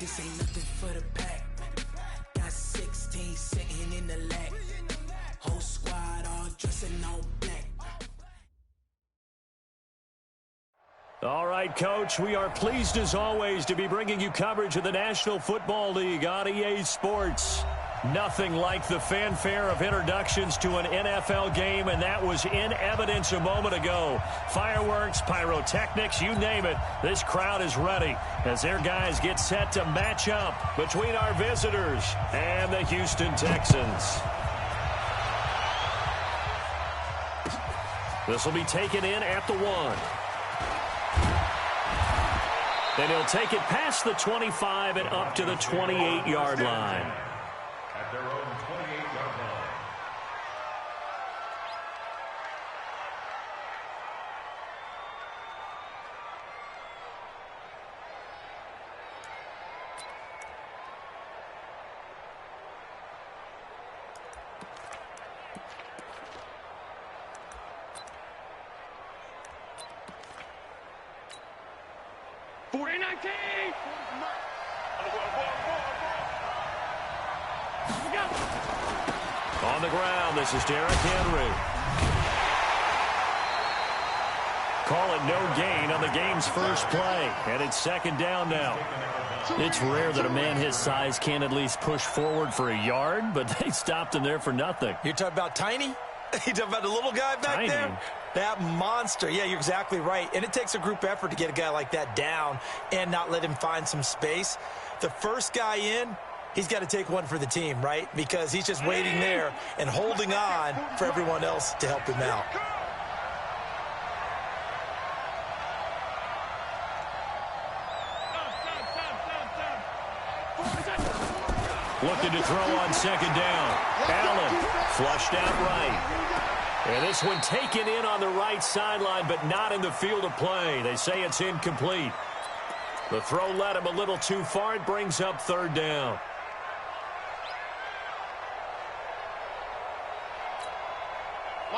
This ain't nothing for the pack. Got 16 sitting in the lag. Whole squad all dressing all black. All right, Coach, we are pleased as always to be bringing you coverage of the National Football League on EA Sports. Nothing like the fanfare of introductions to an NFL game, and that was in evidence a moment ago. Fireworks, pyrotechnics, you name it. This crowd is ready as their guys get set to match up between our visitors and the Houston Texans. This will be taken in at the 1. Then he'll take it past the 25 and up to the 28-yard line. At their own 28-yard line. On the ground, this is Derrick Henry. Call it no gain on the game's first play, and it's second down now. It's rare that a man his size can't at least push forward for a yard, but they stopped him there for nothing. You're talking about Tiny? You talking about the little guy back there? That monster. Yeah, you're exactly right. And it takes a group effort to get a guy like that down and not let him find some space. The first guy in, he's got to take one for the team, right? Because he's just waiting there and holding on for everyone else to help him out. Looking to throw on second down. Allen flushed out right. And this one taken in on the right sideline, but not in the field of play. They say it's incomplete. The throw led him a little too far. It brings up third down.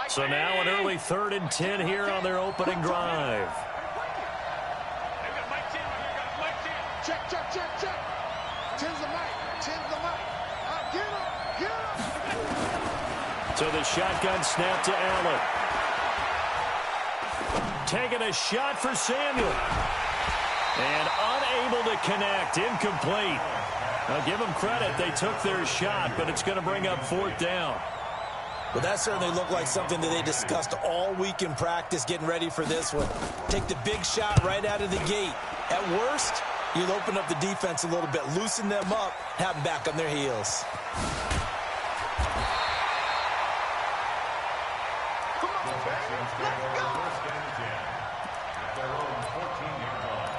So now an early 3rd and 10 here on their opening drive. Check, check, check, check. 10's the mic. 10's the mic. Get him. Get him. So the shotgun snap to Allen. Taking a shot for Samuel. And unable to connect. Incomplete. Now give them credit. They took their shot, but it's going to bring up 4th down. Well, that certainly looked like something that they discussed all week in practice getting ready for this one. Take the big shot right out of the gate. At worst, you'll open up the defense a little bit, loosen them up, have them back on their heels. Come on, baby. Let's go. First and 10 at their own 14-yard line.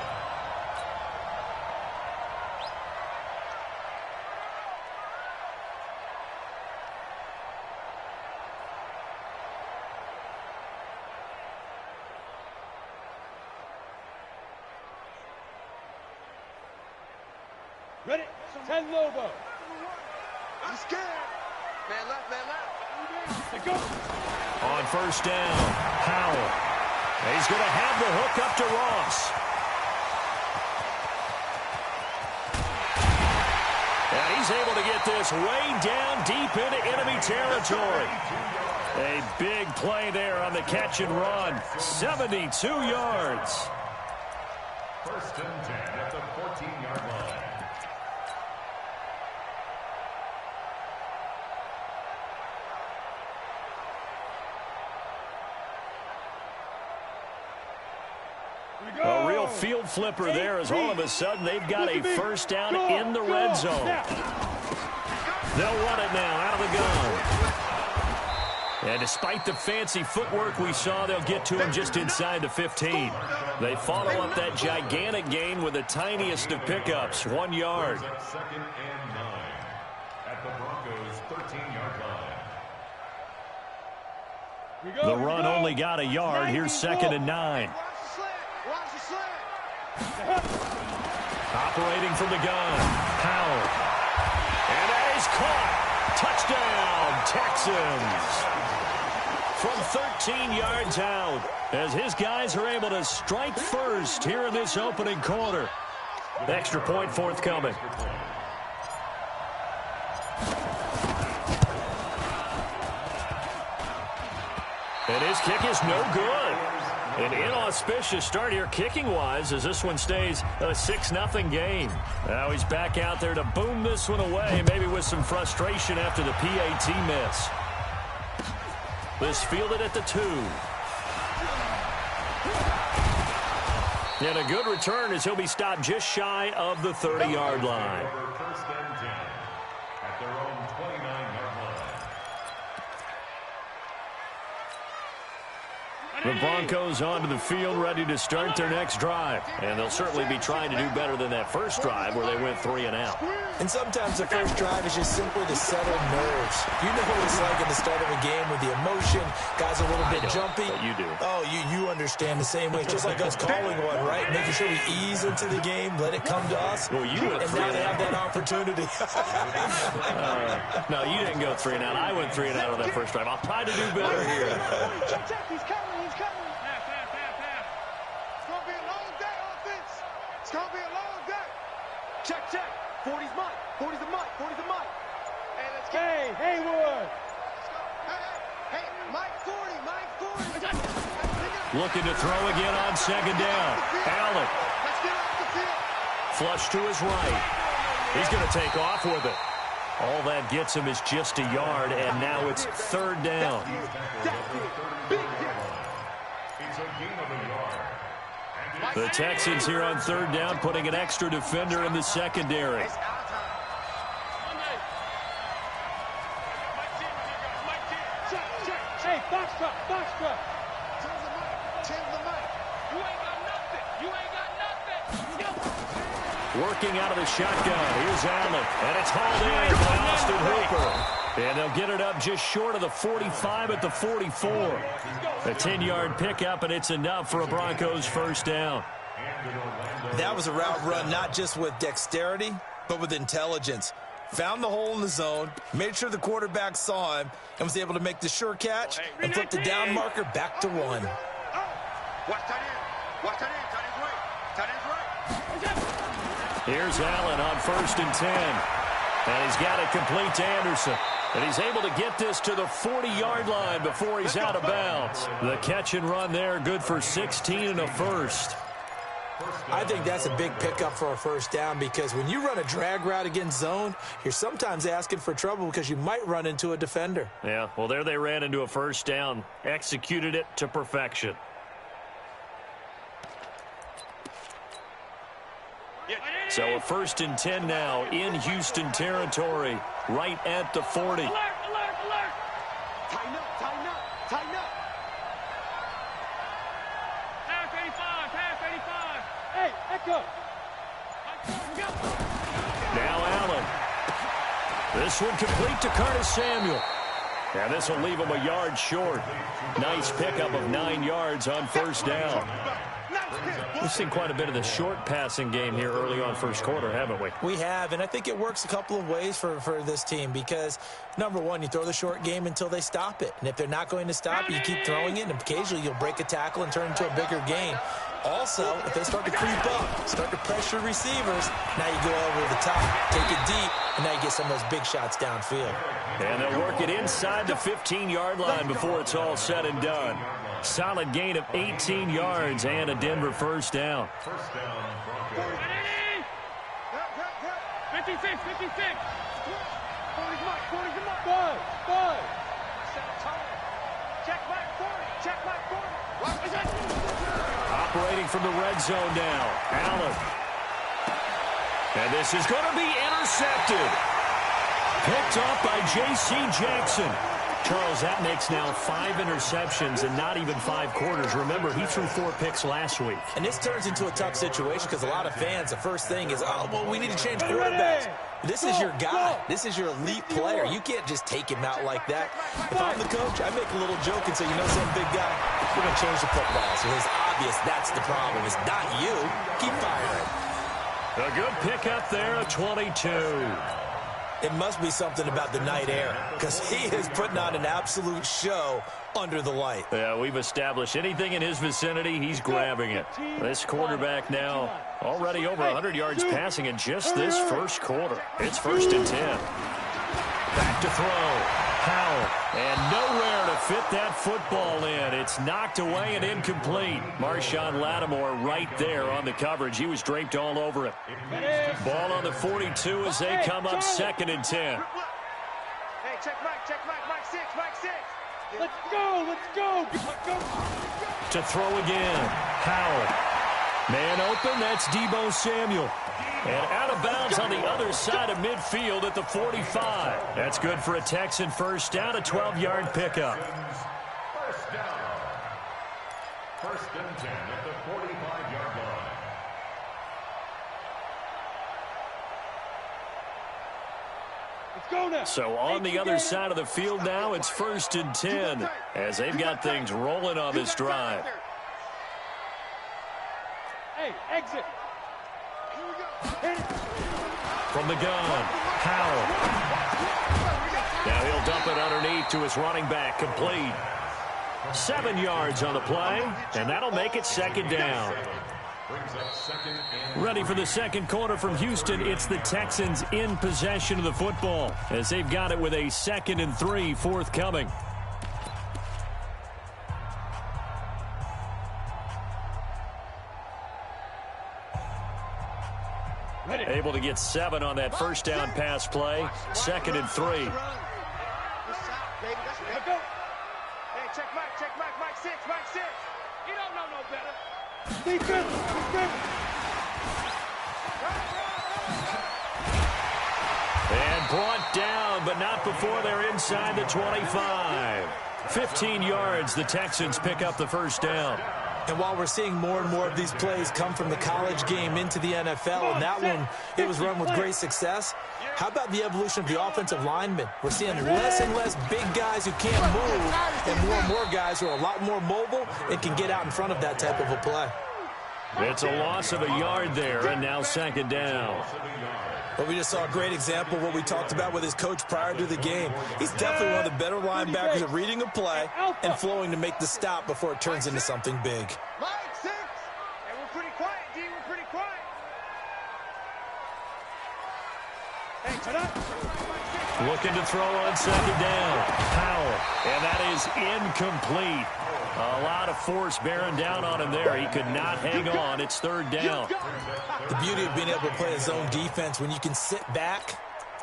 Ready? 10 Lobo. I'm scared. Man left, man left. Let's go. On first down, Howell. He's going to have the hook up to Ross. And he's able to get this way down deep into enemy territory. A big play there on the catch and run. 72 yards. First and 10 at the 14-yard line. A real field flipper there as all of a sudden they've got a first down in the red zone. They'll run it now out of the gun. And despite the fancy footwork we saw, they'll get to him just inside the 15. They follow up that gigantic gain with the tiniest of pickups, 1 yard. Second and 9 at the Broncos' 13-yard line. The run only got a yard. Here's second and 9. Operating from the gun, Howell. And that is caught. Touchdown, Texans. From 13 yards out, as his guys are able to strike first here in this opening quarter. Extra point forthcoming. And his kick is no good. An inauspicious start here kicking-wise as this one stays a 6-0 game. Now he's back out there to boom this one away, maybe with some frustration after the PAT miss. This fielded at the 2. And a good return as he'll be stopped just shy of the 30-yard line. First and 10 at their own 29-yard line. The Broncos onto the field, ready to start their next drive. And they'll certainly be trying to do better than that first drive where they went 3 and out. And sometimes the first drive is just simply to settle nerves. You know what it's like at the start of a game with the emotion. Guys are a little bit jumpy. But you do. Oh, you understand the same way. It's just like us calling one, right? Making sure we ease into the game, let it come to us. Well, you went and 3 now and they out. have that opportunity. No, you didn't go 3 and out. I went 3 and out on that first drive. I'll try to do better here. Check, he's coming, he's coming. It's going to be a long day, offense. It's going to be a long day. Check. 40's mine. 40's a mine. 40's a mine. Hey, let's get it. Hey, Haywood. Let's go. Hey, Mike 40, Mike 40. Looking to throw again on second down. Allen. Let's get off the field. Flush to his right. He's going to take off with it. All that gets him is just a yard, and now it's 3rd down. It's a gain of a yard. The Texans here on 3rd down, putting an extra defender in the secondary. Hey, box truck. Change the mic. You ain't got nothing. Working out of the shotgun. Here's Allen, and it's hauled in by Austin Hooper. And they'll get it up just short of the 45 at the 44. A 10-yard pickup, and it's enough for a Broncos first down. That was a route run not just with dexterity, but with intelligence. Found the hole in the zone, made sure the quarterback saw him, and was able to make the sure catch and flip the down marker back to 1. Watch that in. Watch that in. Tight end's right. Here's Allen on 1st and 10. And he's got it complete to Anderson. And he's able to get this to the 40-yard line before he's out of bounds. The catch and run there, good for 16 and a first. I think that's a big pickup for a first down because when you run a drag route against zone, you're sometimes asking for trouble because you might run into a defender. Yeah, well, there they ran into a first down. Executed it to perfection. So a 1st and 10 now in Houston territory, right at the 40. Alert. Tighten up. Pass 85. Hey, Echo. Now Allen. This one complete to Curtis Samuel. And this will leave him a yard short. Nice pickup of 9 yards on first down. We've seen quite a bit of the short passing game here early on first quarter, haven't we? We have, and I think it works a couple of ways for this team because, number one, you throw the short game until they stop it. And if they're not going to stop it, you keep throwing it, and occasionally you'll break a tackle and turn into a bigger gain. Also, if they start to creep up, start to pressure receivers, now you go over the top, take it deep, and now you get some of those big shots downfield. And they'll work it inside the 15-yard line before it's all said and done. Solid gain of 18 yards and a Denver first down. First down, Broncos. 56. 40's mine. Good. Check back 40. Operating from the red zone now, Allen. And this is going to be intercepted. Picked up by J.C. Jackson. Charles, that makes now 5 interceptions and not even 5 quarters. Remember, he threw 4 picks last week. And this turns into a tough situation because a lot of fans, the first thing is, oh, well, we need to change quarterbacks. This is your guy. This is your elite player. You can't just take him out like that. If I'm the coach, I make a little joke and say, you know some big guy, we're going to change the football. So it's obvious that's the problem. It's not you. Keep firing. A good pickup there, a 22. It must be something about the night air, because he is putting on an absolute show under the light. Yeah, we've established anything in his vicinity, he's grabbing it. This quarterback now already over 100 yards passing in just this first quarter. It's 1st and 10. Back to throw. Howell, and nowhere to fit that football in. It's knocked away and incomplete. Marshawn Lattimore right there on the coverage. He was draped all over it. Ball on the 42 as they come up 2nd and 10. Hey, check Mike 6, Mike 6. Let's go. To throw again. Howell. Man open, that's Deebo Samuel. And out of bounds on the other side of midfield at the 45. That's good for a Texan first down, a 12-yard pickup. First down. 1st and 10 at the 45-yard line. Let's go now. So on the other side of the field now, it's 1st and 10 as they've got things rolling on this drive. Hey, exit. From the gun, Howell. Now he'll dump it underneath to his running back, complete. 7 yards on the play, and that'll make it 2nd down. Ready for the second quarter from Houston. It's the Texans in possession of the football as they've got it with a 2nd and 3 forthcoming. Able to get 7 on that first down pass play. 2nd and 3. Hey, check Mike 6. You don't know no better. Defense. And brought down, but not before they're inside the 25. 15 yards, the Texans pick up the first down. And while we're seeing more and more of these plays come from the college game into the NFL, and that one, it was run with great success, how about the evolution of the offensive linemen? We're seeing less and less big guys who can't move and more guys who are a lot more mobile and can get out in front of that type of a play. It's a loss of a yard there, and now 2nd down. But we just saw a great example of what we talked about with his coach prior to the game. He's definitely one of the better linebackers at reading a play and flowing to make the stop before it turns into something big. Mike 6. Hey, we're pretty quiet, D. We're pretty quiet. Hey, tonight. Looking to throw on 2nd down. Howell, and that is incomplete. A lot of force bearing down on him there. He could not hang on. It's 3rd down. The beauty of being able to play a zone defense, when you can sit back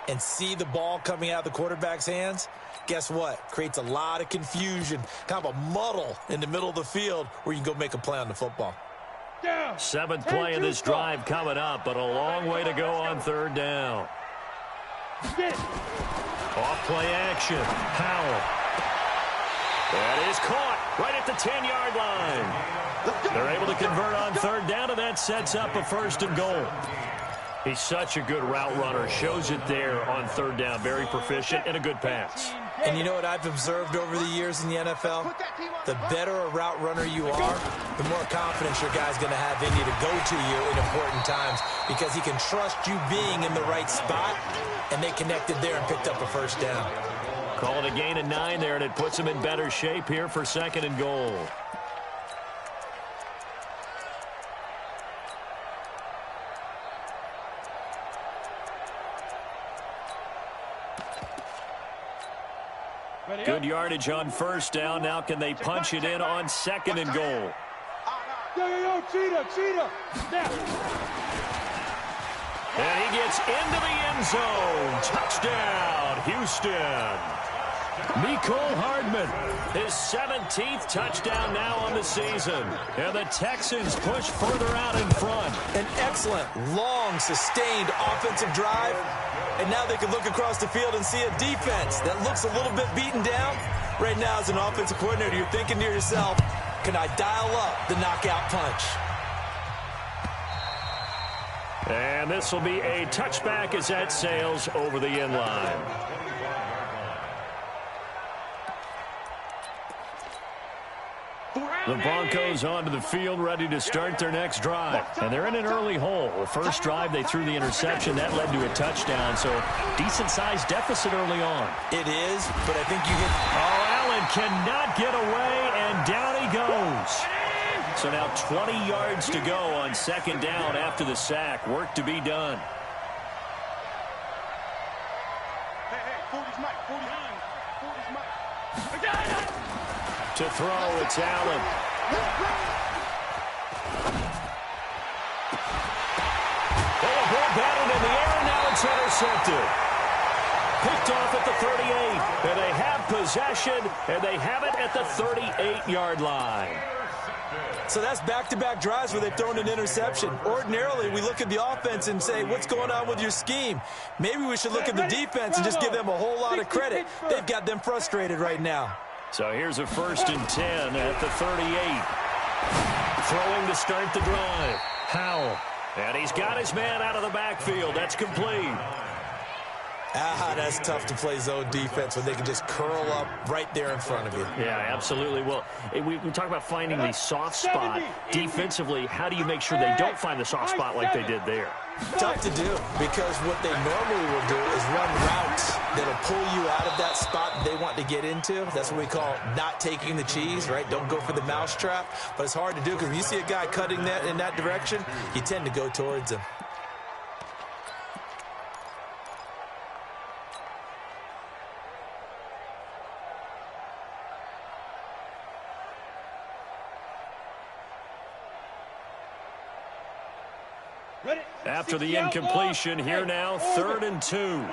and see the ball coming out of the quarterback's hands, guess what? Creates a lot of confusion, kind of a muddle in the middle of the field where you can go make a play on the football. 7th play of this drive coming up, but a long way to go on 3rd down. Off play action. Howell. That is caught right at the 10-yard line. They're able to convert on 3rd down, and that sets up a 1st and goal. He's such a good route runner. Shows it there on 3rd down. Very proficient and a good pass. And you know what I've observed over the years in the NFL? The better a route runner you are, the more confidence your guy's going to have in you to go to you in important times because he can trust you being in the right spot, and they connected there and picked up a 1st down. Call it a gain of 9 there, and it puts him in better shape here for 2nd and goal. Good yardage on 1st down. Now can they punch it in on 2nd and goal? Yo, cheetah. Now. And he gets into the end zone. Touchdown, Houston. Mecole Hardman, his 17th touchdown now on the season. And the Texans push further out in front. An excellent, long, sustained offensive drive. And now they can look across the field and see a defense that looks a little bit beaten down. Right now, as an offensive coordinator, you're thinking to yourself, can I dial up the knockout punch? And this will be a touchback as that sails over the end line. Four The Broncos onto the field, ready to start their next drive. And they're in an early hole. The first drive, they threw the interception. That led to a touchdown, so decent-sized deficit early on. It is, but I think you hit... Oh, Allen cannot get away, and down he goes. So now 20 yards to go on second down after the sack. Work to be done. Hey, 40's Mike, 40's Mike. To throw, it's Allen. They have ball batted in the air, and now it's intercepted. Picked off at the 38, and they have possession, and they have it at the 38-yard line. So that's back-to-back drives where they've thrown an interception. Ordinarily, we look at the offense and say, what's going on with your scheme? Maybe we should look at the defense and just give them a whole lot of credit. They've got them frustrated right now. So here's a 1st and 10 at the 38. Throwing to start the drive. Howell. And he's got his man out of the backfield. That's complete. That's tough to play zone defense when they can just curl up right there in front of you. Yeah, absolutely. Well, we talk about finding the soft spot. Defensively, how do you make sure they don't find the soft spot like they did there? Tough to do, because what they normally will do is run routes that'll pull you out of that spot they want to get into. That's what we call not taking the cheese, right? Don't go for the mousetrap. But it's hard to do because when you see a guy cutting that in that direction, you tend to go towards him. After the incompletion, here now, 3rd and 2.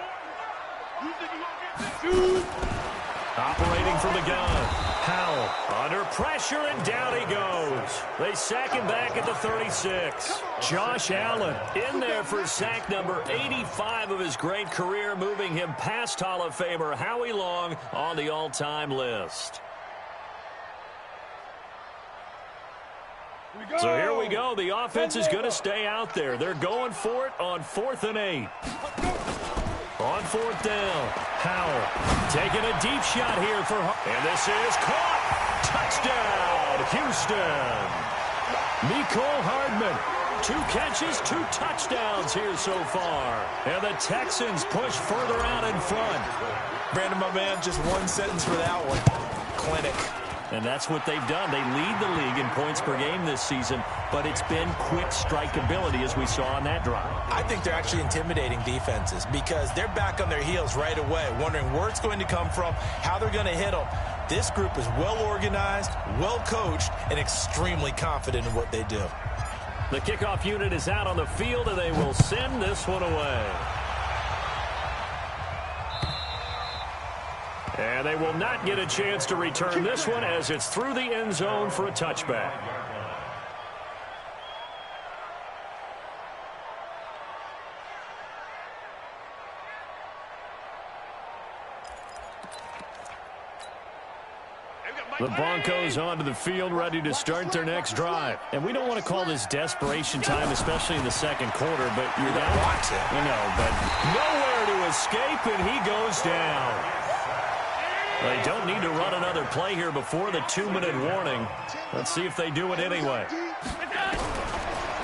Operating from the gun. Howell under pressure, and down he goes. They sack him back at the 36. Josh Allen in there for sack number 85 of his great career, moving him past Hall of Famer Howie Long on the all-time list. So here we go. The offense is going to stay out there. They're going for it on 4th and 8. On 4th down, Howell taking a deep shot here for... And this is caught. Touchdown, Houston. Mecole Hardman. 2 catches, 2 touchdowns here so far. And the Texans push further out in front. Brandon, my man, just one sentence for that one. Clinic. And that's what they've done. They lead the league in points per game this season, but it's been quick strike ability as we saw on that drive. I think they're actually intimidating defenses because they're back on their heels right away, wondering where it's going to come from, how they're going to hit them. This group is well organized, well coached, and extremely confident in what they do. The kickoff unit is out on the field, and they will send this one away. And they will not get a chance to return this one as it's through the end zone for a touchback. The Broncos onto the field, ready to start their next drive. And we don't want to call this desperation time, especially in the second quarter, but you're going to watch it. You know, but nowhere to escape, and he goes down. They don't need to run another play here before the 2-minute warning. Let's see if they do it anyway.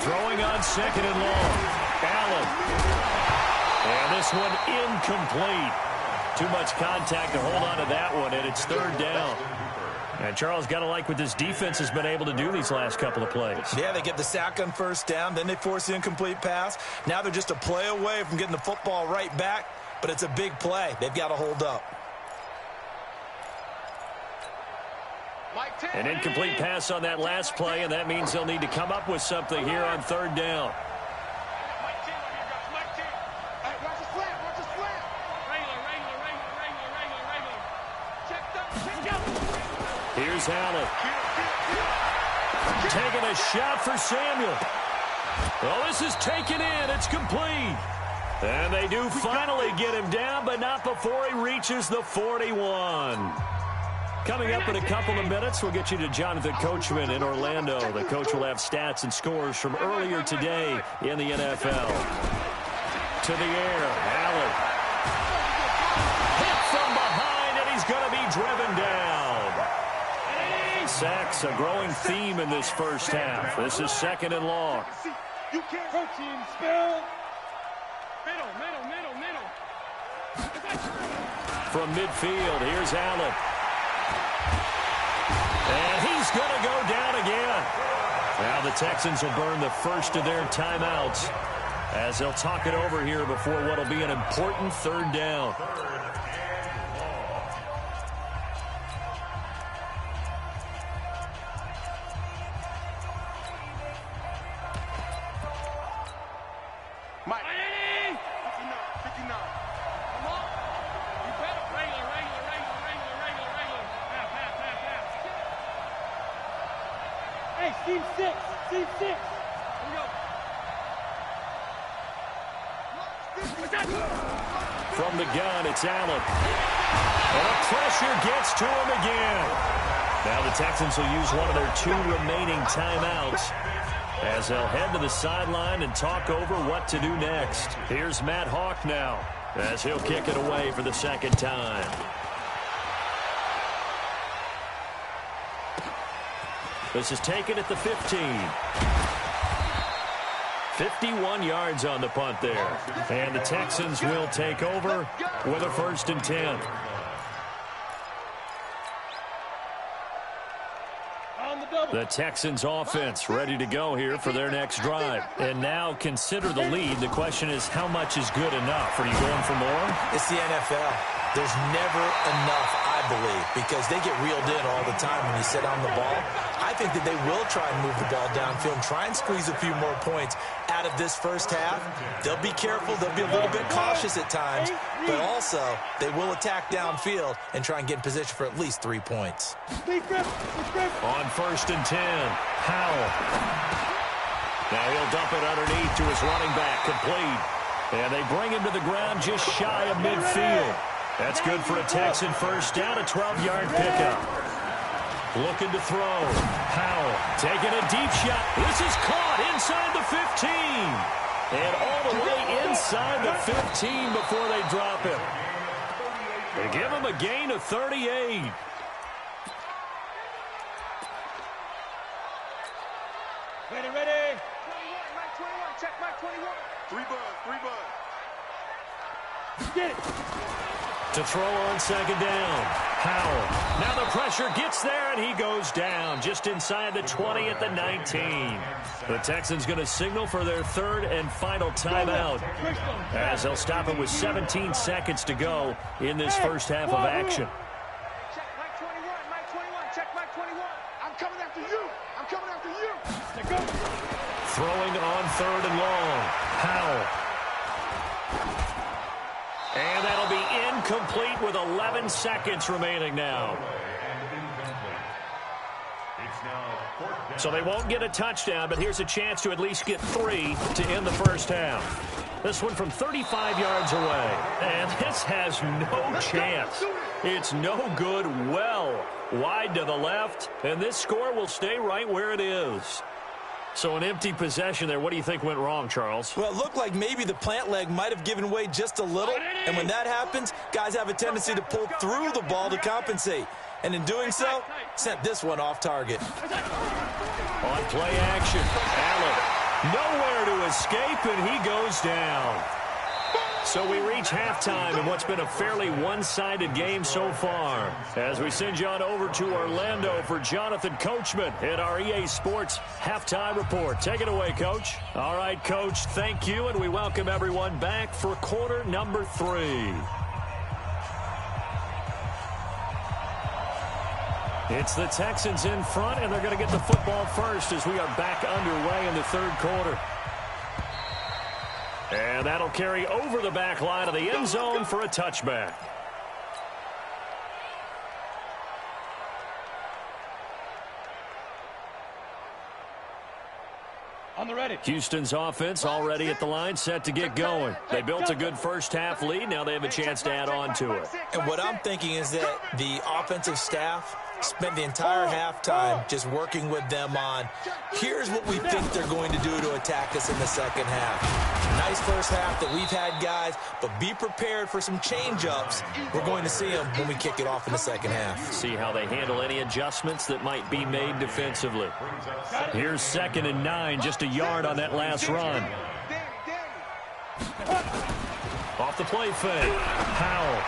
Throwing on 2nd and long. Allen. And this one incomplete. Too much contact to hold on to that one, and it's 3rd down. And Charles, got to like what this defense has been able to do these last couple of plays. Yeah, they get the sack on 1st down, then they force the incomplete pass. Now they're just a play away from getting the football right back, but it's a big play. They've got to hold up. An incomplete pass on that last play, and that means they'll need to come up with something here on 3rd down. Here's Allen. Taking a shot for Samuel. Well, this is taken in. It's complete. And they do finally get him down, but not before he reaches the 41. Coming up in a couple of minutes, we'll get you to Jonathan Coachman in Orlando. The coach will have stats and scores from earlier today in the NFL. To the air, Allen. Hit from behind, and he's going to be driven down. sacks, a growing theme in this first half. This is 2nd and long. You can't hurt team, spell. Middle. From midfield, here's Allen. And he's going to go down again. Now the Texans will burn the first of their timeouts as they'll talk it over here before what will be an important 3rd down. Mike. 59. Come on. You better. Regular. Half. Hey, team 6. Here we go. From the gun, it's Allen. And the pressure gets to him again. Now the Texans will use one of their 2 remaining timeouts as they'll head to the sideline and talk over what to do next. Here's Matt Hawk now as he'll kick it away for the 2nd time. This is taken at the 15. 51 yards on the punt there. And the Texans will take over with a 1st and 10. The Texans offense ready to go here for their next drive. And now consider the lead. The question is, how much is good enough? Are you going for more? It's the NFL. There's never enough, I believe, because they get reeled in all the time when you sit on the ball. I think that they will try and move the ball downfield and try and squeeze a few more points out of this first half. They'll be careful. They'll be a little bit cautious at times, but also they will attack downfield and try and get in position for at least 3 points. On 1st and 10, Howell. Now he'll dump it underneath to his running back, complete. And they bring him to the ground just shy of midfield. That's good for a Texan first down, a 12-yard pickup. Looking to throw. Howell taking a deep shot. This is caught inside the 15. And all the way inside the 15 before they drop him. They give him a gain of 38. Ready. 21, Mike 21. Check Mike 21. 3 buzz. Get it. To throw on 2nd down. Howell. Now the pressure gets there, and he goes down just inside the 20 at the 19. The Texans going to signal for their 3rd and final timeout as they'll stop it with 17 seconds to go in this first half of action. Check Mike 21. Check Mike 21. I'm coming after you. Let's go. Throwing on 3rd and long. Howell. And that'll be incomplete with 11 seconds remaining now. So they won't get a touchdown, but here's a chance to at least get 3 to end the first half. This one from 35 yards away. And this has no chance. It's no good. Well wide to the left. And this score will stay right where it is. So an empty possession there. What do you think went wrong, Charles? Well, it looked like maybe the plant leg might have given way just a little. And when that happens, guys have a tendency to pull through the ball to compensate. And in doing so, sent this one off target. On play action, Allen nowhere to escape, and he goes down. So we reach halftime in what's been a fairly one-sided game so far. As we send you on over to Orlando for Jonathan Coachman at our EA Sports Halftime Report. Take it away, Coach. All right, Coach, thank you, and we welcome everyone back for quarter number 3. It's the Texans in front, and they're going to get the football first as we are back underway in the 3rd quarter. And that'll carry over the back line of the end zone for a touchback. On the ready. Houston's offense already at the line, set to get going. They built a good first half lead. Now they have a chance to add on to it. And what I'm thinking is that the offensive staff Spent the entire halftime just working with them on, here's what we think they're going to do to attack us in the second half. Nice first half that we've had, guys, but be prepared for some change-ups. We're going to see them when we kick it off in the second half. See how they handle any adjustments that might be made defensively. Here's 2nd and 9, just a yard on that last run. Off the play fake. Howell.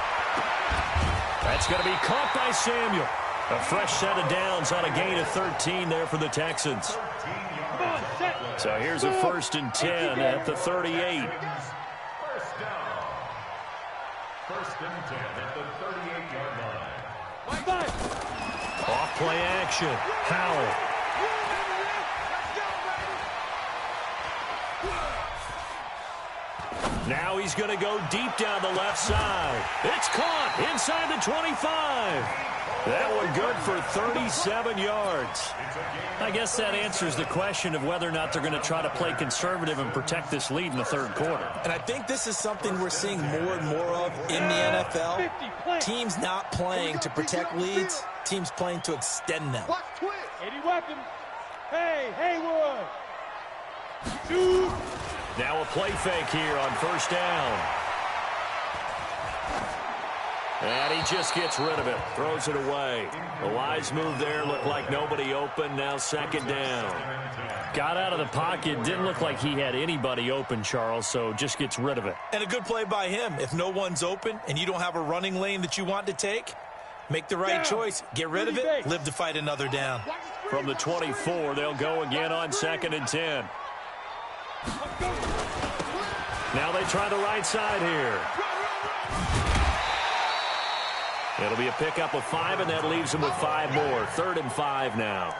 That's going to be caught by Samuel. A fresh set of downs on a gain of 13 there for the Texans. So here's a 1st and 10 at the 38. First down. 1st and 10 at the 38-yard line. Off play action. Howell. Now he's going to go deep down the left side. It's caught inside the 25. That one good for 37 yards. I guess that answers the question of whether or not they're going to try to play conservative and protect this lead in the third quarter. And I think this is something we're seeing more and more of in the NFL. Teams not playing to protect leads, teams playing to extend them. 80 weapons. Hey, Haywood. Shoot. Now a play fake here on 1st down. And he just gets rid of it. Throws it away. A wise move there. Looked like nobody open. Now 2nd down. Got out of the pocket. Didn't look like he had anybody open, Charles, so just gets rid of it. And a good play by him. If no one's open and you don't have a running lane that you want to take, make the right choice. Get rid of it. Live to fight another down. From the 24, they'll go again on 2nd and 10. Now they try the right side here. It'll be a pickup of 5, and that leaves them with 5 more. 3rd and 5 now.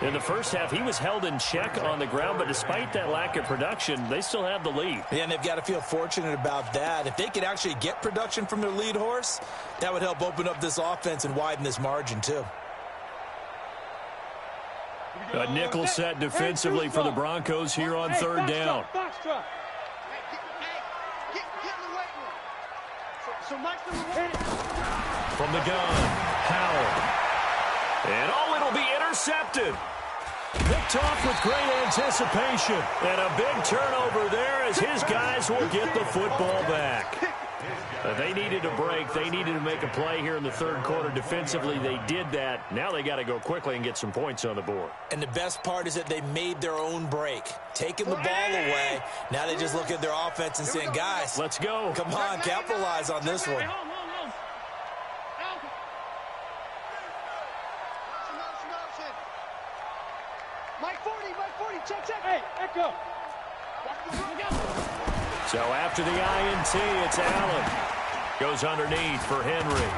In the first half, he was held in check on the ground, but despite that lack of production, they still have the lead. Yeah, and they've got to feel fortunate about that. If they could actually get production from their lead horse, that would help open up this offense and widen this margin, too. A nickel set defensively for the Broncos here on 3rd down. From the gun, Howell. And it'll be intercepted. Picked off with great anticipation. And a big turnover there as his guys will get the football back. They needed a break. They needed to make a play here in the third quarter. Defensively, they did that. Now they got to go quickly and get some points on the board. And the best part is that they made their own break. Taking the ball away. Now they just look at their offense and saying, guys, let's go. Come on, capitalize on this one. Mike 40, check. Hey, echo. So after the INT, it's Allen. Goes underneath for Henry.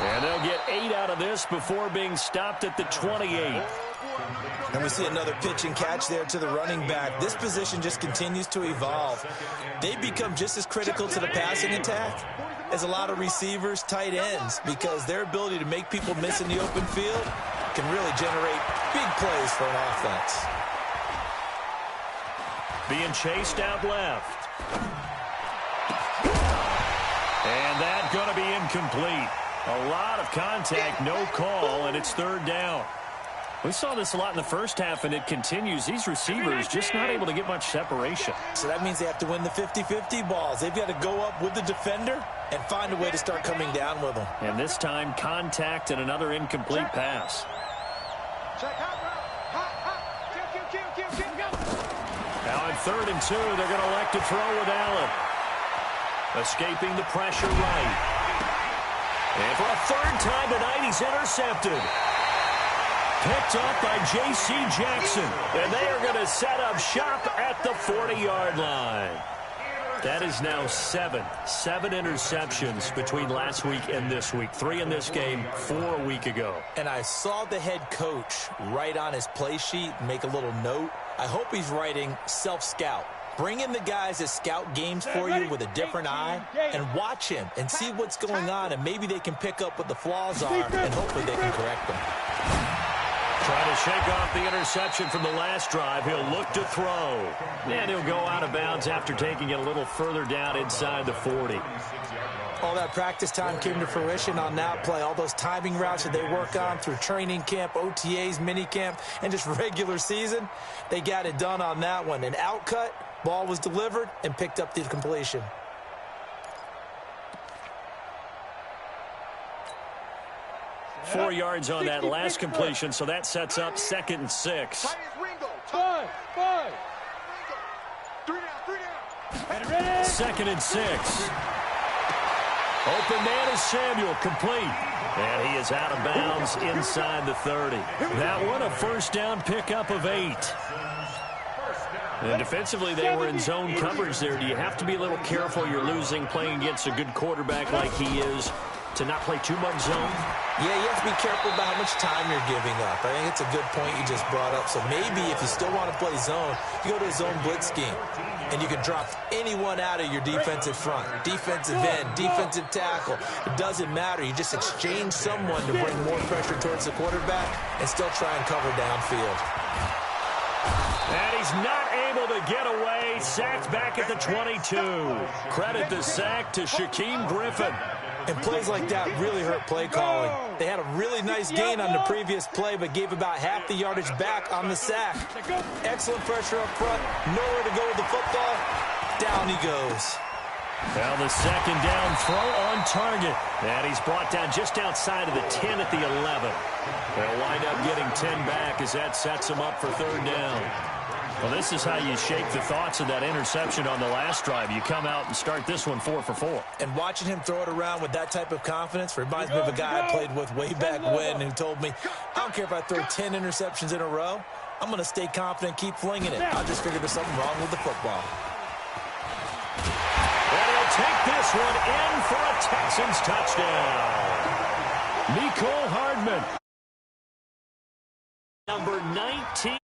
And they'll get 8 out of this before being stopped at the 28. And we see another pitch and catch there to the running back. This position just continues to evolve. They become just as critical to the passing attack as a lot of receivers, tight ends, because their ability to make people miss in the open field can really generate big plays for an offense. Being chased out left. And that's going to be incomplete. A lot of contact, no call, and it's 3rd down. We saw this a lot in the first half, and it continues. These receivers just not able to get much separation. So that means they have to win the 50-50 balls. They've got to go up with the defender and find a way to start coming down with them. And this time, contact and another incomplete pass. Now on 3rd and 2, they're going to elect to throw with Allen. Escaping the pressure right. And for a 3rd time tonight, he's intercepted. Picked up by J.C. Jackson. And they are going to set up shop at the 40-yard line. That is now 7 interceptions between last week and this week. 3 in this game, 4 a week ago. And I saw the head coach write on his play sheet, make a little note. I hope he's writing self-scout. Bring in the guys that scout games for you with a different eye and watch him and see what's going on, and maybe they can pick up what the flaws are, and hopefully they can correct them. Trying to shake off the interception from the last drive. He'll look to throw. And he'll go out of bounds after taking it a little further down inside the 40. All that practice time came to fruition on that play. All those timing routes that they work on through training camp, OTAs, minicamp, and just regular season, they got it done on that one. An outcut, ball was delivered, and picked up the completion. Four yards on that last completion, so that sets up 2nd and 6. 5. 3 down. 2nd and 6. Open man is Samuel, complete. And he is out of bounds inside the 30. That one a first down pickup of 8. And defensively, they were in zone coverage there. Do you have to be a little careful? You're losing, playing against a good quarterback like he is, to not play too much zone? Yeah, you have to be careful about how much time you're giving up. I think it's a good point you just brought up. So maybe if you still want to play zone, you go to a zone blitz scheme, and you can drop anyone out of your defensive front, defensive end, defensive tackle. It doesn't matter. You just exchange someone to bring more pressure towards the quarterback and still try and cover downfield. And he's not able to get away. Sacked back at the 22. Credit the sack to Shaquem Griffin. And plays like that really hurt play calling. They had a really nice gain on the previous play, but gave about half the yardage back on the sack. Excellent pressure up front. Nowhere to go with the football. Down he goes. Now the 2nd down throw on target. And he's brought down just outside of the 10 at the 11. They'll wind up getting 10 back as that sets them up for 3rd down. Well, this is how you shake the thoughts of that interception on the last drive. You come out and start this one 4 for 4. And watching him throw it around with that type of confidence reminds me of a guy I played with way back when who told me, I don't care if I throw 10 interceptions in a row. I'm going to stay confident, keep flinging it. I just figured there's something wrong with the football. And he'll take this one in for a Texans touchdown. Mecole Hardman, number 19.